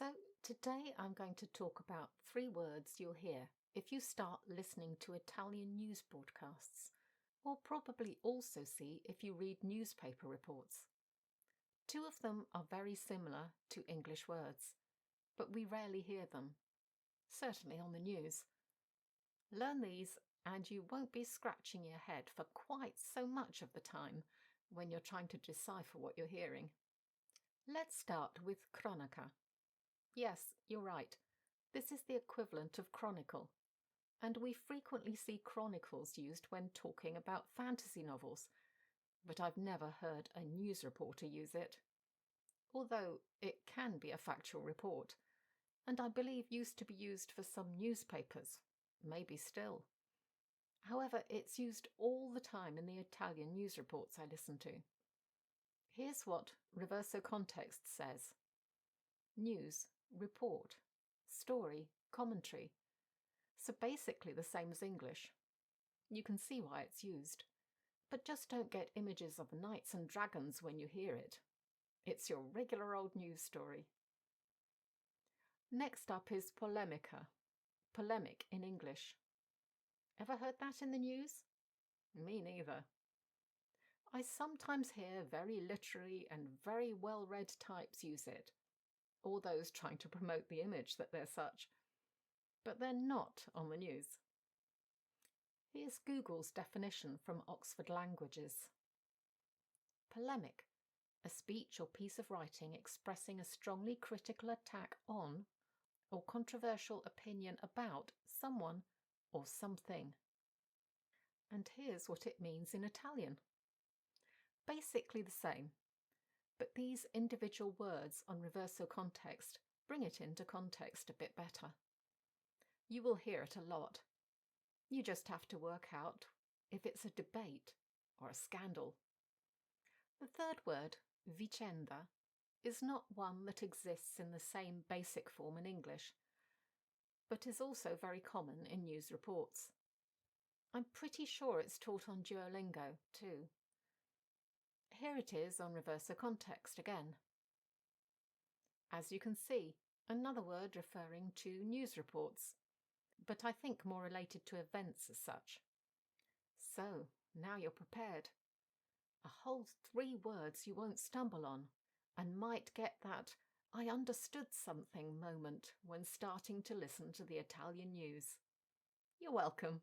So, today I'm going to talk about three words you'll hear if you start listening to Italian news broadcasts, or probably also see if you read newspaper reports. Two of them are very similar to English words, but we rarely hear them, certainly on the news. Learn these and you won't be scratching your head for quite so much of the time when you're trying to decipher what you're hearing. Let's start with cronaca. Yes, you're right. This is the equivalent of chronicle, and we frequently see chronicles used when talking about fantasy novels, but I've never heard a news reporter use it. Although it can be a factual report, and I believe used to be used for some newspapers, maybe still. However, it's used all the time in the Italian news reports I listen to. Here's what Reverso Context says. News, report, story, commentary. So basically the same as English. You can see why it's used. But just don't get images of knights and dragons when you hear it. It's your regular old news story. Next up is polemica. Polemic in English. Ever heard that in the news? Me neither. I sometimes hear very literary and very well-read types use it, or those trying to promote the image that they're such. But they're not on the news. Here's Google's definition from Oxford Languages. Polemic, a speech or piece of writing expressing a strongly critical attack on or controversial opinion about someone or something. And here's what it means in Italian. Basically the same, but these individual words on Reverso Context bring it into context a bit better. You will hear it a lot. You just have to work out if it's a debate or a scandal. The third word, vicenda, is not one that exists in the same basic form in English, but is also very common in news reports. I'm pretty sure it's taught on Duolingo too. Here it is on Reverso Context again. As you can see, another word referring to news reports, but I think more related to events as such. So, now you're prepared. A whole 3 words you won't stumble on, and might get that I understood something moment when starting to listen to the Italian news. You're welcome.